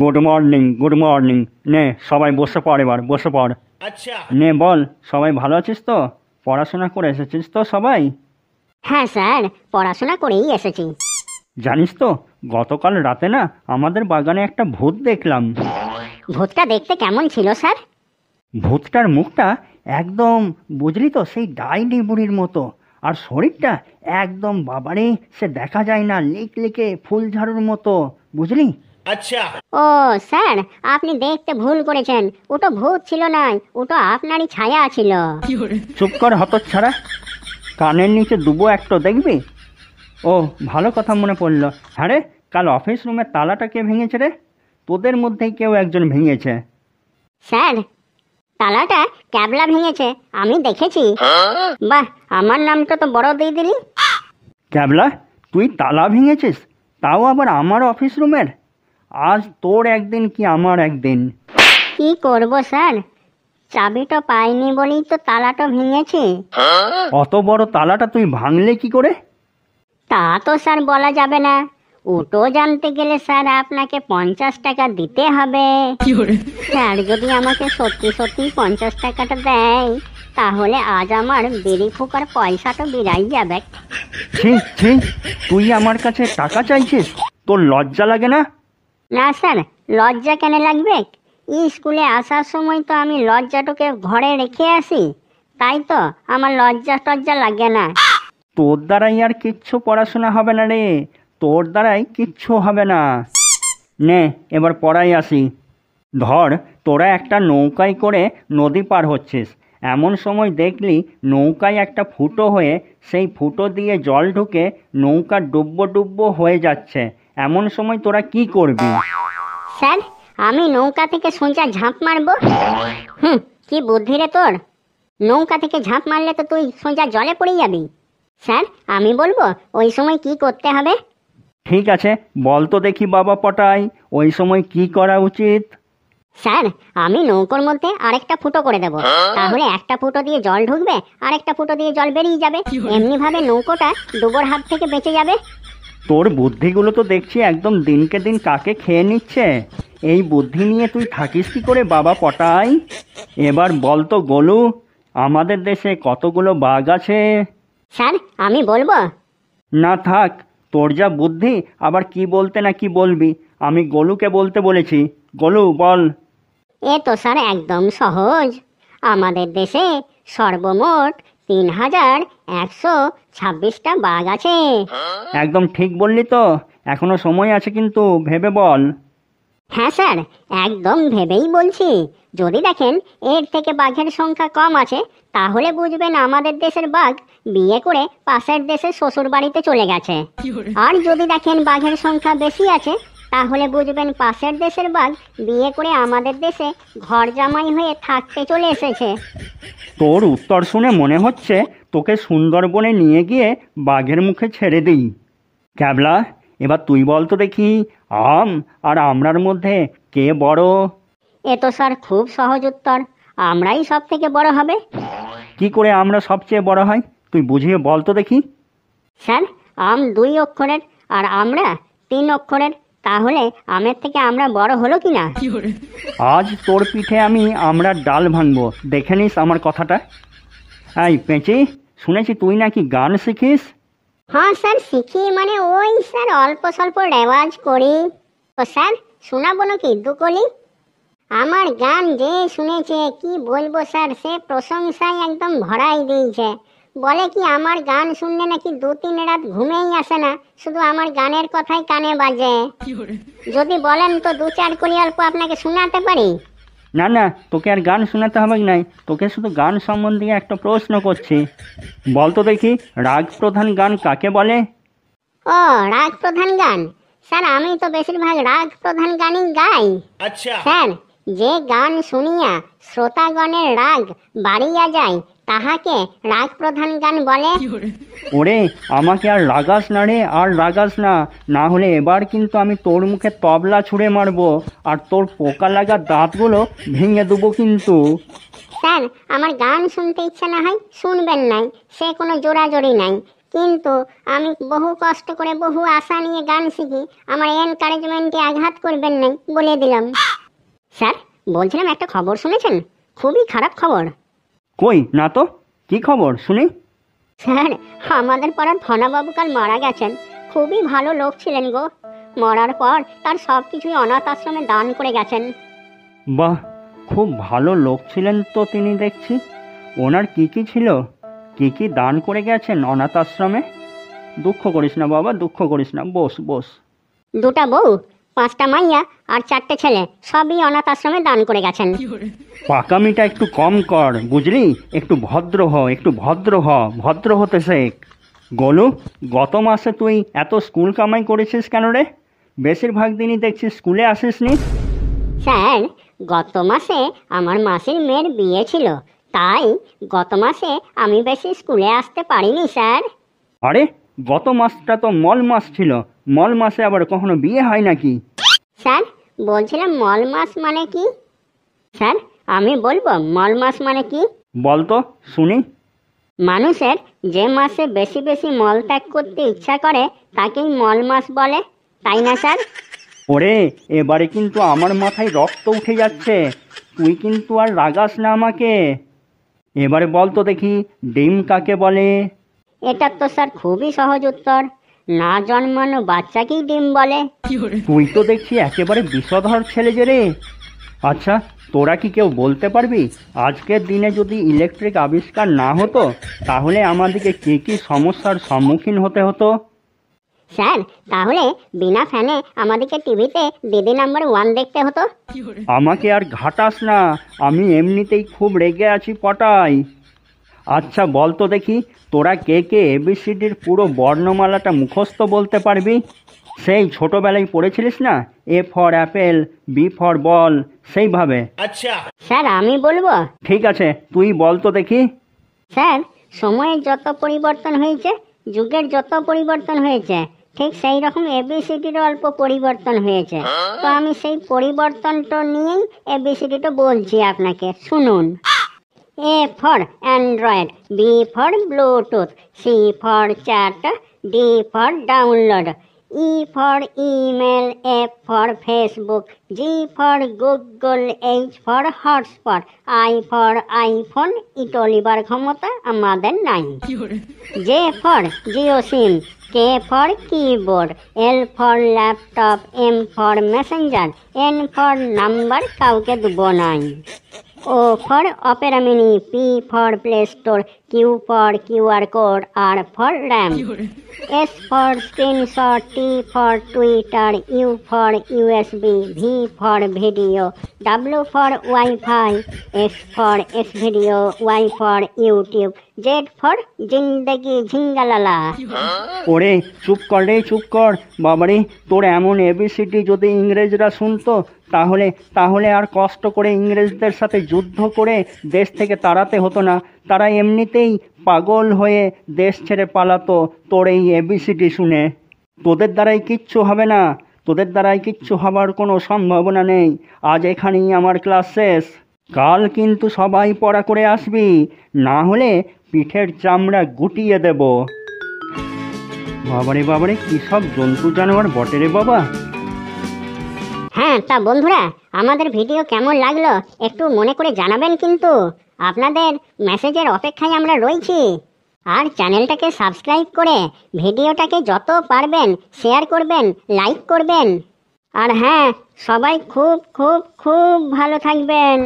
Good morning. নে সবাই বসে পড়, এবার বসে পড়। আচ্ছা, নে বল, সবাই ভালো আছিস তো? পড়াশোনা করে এসেছিস তো সবাই? হ্যাঁ স্যার, পড়াশোনা করেই এসেছি। জানিস তো, গতকাল রাতে না আমাদের বাগানে একটা ভূত দেখলাম। ভূতটা দেখতে কেমন ছিল স্যার? ভূতটার মুখটা একদম, বুঝলি তো, সেই ডাইনি বুড়ির মতো, আর শরীরটা একদম বাবারে, সে দেখা যায় না, লিকলিকে ফুলঝাড়ুর মতো, বুঝলি? আচ্ছা। ও স্যার, আপনি দেখতে ভুল করেছেন। ওটা ভূত ছিল না, ওটা আপনারই ছায়া ছিল। চুপ কর হতচ্ছাড়া, কানের নিচে দুবো একটা দেখবি? ও ভালো কথা মনে পড়লো। হ্যাঁ রে, কাল অফিস রুমের তালাটা কে ভেঙেছে রে? তোদের মধ্যেই কেউ একজন ভেঙেছে। স্যার, তালাটা ক্যাবলা ভেঙেছে, আমি দেখেছি। বাহ, আমার নামটা তো বড় দিয়ে দিলি। ক্যাবলা, তুই তালা ভেঙেছিস? তাও আবার আমার অফিস রুমের? আজ তোর একদিন কি আমার একদিন। কি করব স্যার, চাবিটা পাইনি বলেই তো তালাটা ভেঙেছি। অত বড় তালাটা তুই ভাঙলে কি করে? তা তো স্যার বলা যাবে না। ওটো জানতে গেলে স্যার আপনাকে 50 টাকা দিতে হবে। স্যার যদি আমাকে সত্যি সত্যি 50 টাকাটা দেয়, তাহলে আজ আমার বিড়ি ফুকার পয়সাটা বিরাই যাবে। ছি ছি, তুই আমার কাছে টাকা চাইছিস? তোর লজ্জা লাগে না? না স্যার, লজ্জা কেন লাগবে? স্কুলে আসার সময় তো আমি লজ্জাটাকে ঘরে রেখে আসি, তাই তো আমার লজ্জা টজ্জা লাগে না। তোর দ্বারাই আর কিচ্ছু পড়াশোনা হবে না রে, তোর দ্বারাই কিচ্ছু হবে না। নে এবার পড়াই আসি। ধর, তোরা একটা নৌকায় করে নদী পার হচ্ছিস, এমন সময় দেখলি নৌকায় একটা ফুটো হয়ে সেই ফুটো দিয়ে জল ঢুকে নৌকা ডুব্বো ডুব্বো হয়ে যাচ্ছে, এমন সময় তোরা কি করবি? স্যার, আমি নৌকা থেকে সোজা ঝাঁপ মারবো। কি বুদ্ধি রে তোর! নৌকা থেকে ঝাঁপ মারলে তো তুই সোজা জলে পড়ে যাবি। স্যার, আমি বলবো ওই সময় কি করতে হবে। ঠিক আছে, বল তো দেখি বাবা পটাই, ওই সময় কি করা উচিত? স্যার, আমি নৌকোর মধ্যে আরেকটা ফুটো করে দেবো, তাহলে একটা ফুটো দিয়ে জল ঢুকবে, আরেকটা ফুটো দিয়ে জল বেরিয়ে যাবে। এমনি ভাবে নৌকোটা ডুবোর হাত থেকে বেঁচে যাবে। তোর বুদ্ধিগুলো তো দেখছি একদম দিনকে দিন কাকে খেয়ে নিচ্ছে। এই বুদ্ধি নিয়ে তুই থাকিস কি করে বাবা পটাই? এবার বল তো গোলু, আমাদের দেশে কতগুলো বাঘ আছে? স্যার, আমি বলবো? না থাক, তোর যা বুদ্ধি, আবার কি বলতে না কি বলবি। আমি গোলুকে বলতে বলেছি। গোলু বল। এ তো স্যার একদম সহজ। আমাদের দেশে সর্বমোট 3126টা বাঘ আছে। একদম ঠিক বললি তো, এখনো সময় আছে কিন্তু ভেবে বল। হ্যাঁ স্যার, একদম ভেবেই বলছি। যদি দেখেন এর থেকে বাঘের সংখ্যা কম আছে, তাহলে বুঝবেন আমাদের দেশের বাঘ বিয়ে করে পাশের দেশের শ্বশুর বাড়িতে চলে গেছে। আর যদি দেখেন বাঘের সংখ্যা বেশি আছে, তাহলে বুঝবেন পাশের দেশের বাঘ বিয়ে করে আমাদের দেশে ঘর জামাই হয়ে থাকতে চলে এসেছে। তোর উত্তর শুনে মনে হচ্ছে তোকে সুন্দরবনে নিয়ে গিয়ে বাঘের মুখে ছেড়ে দিই। ক্যাবলা, এবার তুই বল তো দেখি, আম আর আমরার মধ্যে কে বড়? এ তো স্যার খুব সহজ উত্তর, আমরাই সব থেকে বড় হবে। কি করে আমরা সবচেয়ে বড় হয়, তুই বুঝিয়ে বল তো দেখি। স্যার, আম 2 অক্ষরের আর আমরা 3 অক্ষরের, তাহলে আমের থেকে আমরা বড় হলো কি না? আজ তোর পিঠে আমি আমরার ডাল ভাঙবো, দেখে নিস আমার কথাটা। এই পেঁচি, শুনেছি তুই নাকি গান শিখিস? হ্যাঁ স্যার, শিখি মানে ওই স্যার অল্প স্বল্প রেওয়াজ করি। তো স্যার, শোনাবো নাকি দুকলি? আমার গান যে শুনেছে কি বলবো স্যার, সে প্রশংসায় একদম ভরাই দিয়েছে। বলে কি আমার গান শুনলে নাকি 2-3 রাত ঘুমেই আসে না, শুধু আমার গানের কথাই কানে বাজে। যদি বলেন তো 2-4 কলি অল্প আপনাকে শোনাতে পারি। না না, তোকে আর গান শোনাতে হবে নাই, তোকে শুধু গান সম্বন্ধে একটা প্রশ্ন করছি। বল তো দেখি, রাগ প্রধান গান কাকে বলে? ও, রাগ প্রধান গান? স্যার, আমি তো বেশিরভাগ রাগ প্রধান গানই গাই। আচ্ছা। স্যার, যে গান শুনিয়া শ্রোতাগণের রাগ বাড়িয়া যায়, তাহাকে রাগ প্রধান গান বলে। ওরে, আমাকে আর রাগাস না রে, আর রাগাস না, না হলে এবার কিন্তু আমি তোর মুখে তবলা ছুঁড়ে মারবো, আর তোর পোকা লাগা দাঁতগুলো ভেঙে দেবো কিন্তু। স্যার, আমার গান শুনতে ইচ্ছা না হয় শুনবেন নাই, সে কোনো জোরাজোরি নাই, কিন্তু আমি বহু কষ্ট করে বহু আশা নিয়ে গান শিখি, আমার এনকারেজমেন্টে আঘাত করবেন না বলে দিলাম। স্যার বলছিলাম, একটা খবর শুনেছেন? খুবই খারাপ খবর। কই না তো, কি খবর শুনি? স্যার আমাদের পাড়ার ধনাবাবু কাল মারা গেছেন। খুবই ভালো লোক ছিলেন গো। মরার পর তার সব কিছুই অনাথ আশ্রমে দান করে গেছেন। বাহ, খুব ভালো লোক ছিলেন তো তিনি দেখছি। ওনার কি কি ছিল, কি কি দান করে গেছেন অনাথ আশ্রমে? দুঃখ করিস না বাবা, দুঃখ করিস না, বস বস। 2টা বউ, 5টা মাইয়া আর 4টে ছেলে সবই অনাথ আশ্রমে দান করে গেছেন। পাকামিটা একটু কম কর বুঝলি, একটু ভদ্র হ, একটু ভদ্র হ, ভদ্র হতে শেখ। গোলু, গত মাসে তুই এত স্কুল কামাই করেছিস কেন রে? বেশিরভাগ দিনই দেখছিস স্কুলে আসিস নি। স্যার গত মাসে আমার মাসির মেয়ের বিয়ে ছিল, তাই গত মাসে আমি বেশি স্কুলে আসতে পারিনি স্যার। আরে, গত মাসটা তো মল মাস ছিল, মল মাসে আবার কখনো বিয়ে হয় নাকি? স্যার বলছিলাম মল মাস মানে কি? স্যার আমি বলবো মল মাস মানে কি? বল তো শুনি। মানুষের যে মাসে বেশি বেশি মল ত্যাগ করতে ইচ্ছা করে তাকেই মল মাস বলে, তাই না স্যার? ওরে, এবারে কিন্তু আমার মাথায় রক্ত উঠে যাচ্ছে। তুই কিন্তু আর রাগাস না আমাকে। এবারে বল তো দেখি, ডিম কাকে বলে? এটা তো স্যার খুবই সহজ উত্তর, না জন্মানো বাচ্চাকেই ডিম বলে। তুই তো দেখছি একেবারে বিষধর ছেলে যে রে। আচ্ছা, তোরা কি কেউ বলতে পারবি আজকের দিনে যদি ইলেকট্রিক আবিষ্কার না হতো তাহলে আমাদেরকে কী কী সমস্যার সম্মুখীন হতে হতো? স্যার তাহলে বিনা ফ্যানে আমাদেরকে টিভিতে দিদি নাম্বার 1 দেখতে হতো। আমাকে আর ঘাটাস না, আমি এমনিতেই খুব রেগে আছি পটাই। আচ্ছা বল তো দেখি, তোরা কে কে এবিসিডির পুরো বর্ণমালাটা মুখস্থ বলতে পারবি? সেই ছোটবেলায় পড়েছিলিস না, A for apple, B for ball, সেইভাবে। স্যার আমি বলবো? ঠিক আছে, তুই বল তো দেখি। স্যার সময়ের যত পরিবর্তন হয়েছে, যুগের যত পরিবর্তন হয়েছে, ঠিক সেই রকম এবিসিডির অল্প পরিবর্তন হয়েছে। তো আমি সেই পরিবর্তনটা নিয়েই এবিসিডিটা বলছি আপনাকে, শুনুন। A for Android, B for Bluetooth, C for chat, D for download, E for email, F for Facebook, G for Google, H for hotspot, I for iPhone, ইটো লিবার ক্ষমতা আমাদের নাই। J for Jio SIM, K for keyboard, L for laptop, M for messenger, N for number কাউকে দেবো নাই। O for Opera Mini, P for Play Store, Q for QR code, R for RAM, S for Screenshot, T for Twitter, U for USB, V for Video, W for Wi-Fi, X for X-Video, Y for YouTube, Z for জিন্দেগি ঝিঙ্গালালা। ওরে চুপ কর রে, চুপ কর। বাবারে, তোর এমন ABCD যদি ইংরেজরা শুনতো তাহলে তাহলে আর কষ্ট করে ইংরেজদের সাথে যুদ্ধ করে দেশ থেকে তাড়াতে হতো না। তারা এমনিতেই পাগল হয়ে দেশ ছেড়ে পালাতো তোর এই এবিসিডি শুনে। তোদের দ্বারাই কিচ্ছু হবে না, তোদের দ্বারাই কিচ্ছু হবার কোনো সম্ভাবনা নেই। আজ এখানেই আমার ক্লাস শেষ। কাল কিন্তু সবাই পড়া করে আসবি, না হলে পিঠের চামড়া গুটিয়ে দেব। বাবারে বাবারে, কি সব জন্তু জানোয়ার বটে রে বাবা। হ্যাঁ তা বন্ধুরা, আমাদের ভিডিও কেমন লাগলো একটু মনে করে জানাবেন কিন্তু। আপনাদের মেসেজের অপেক্ষায় আমরা রয়েছি। আর চ্যানেলটাকে সাবস্ক্রাইব করে ভিডিওটাকে যত পারবেন শেয়ার করবেন, লাইক করবেন। আর হ্যাঁ, সবাই খুব খুব খুব ভালো থাকবেন।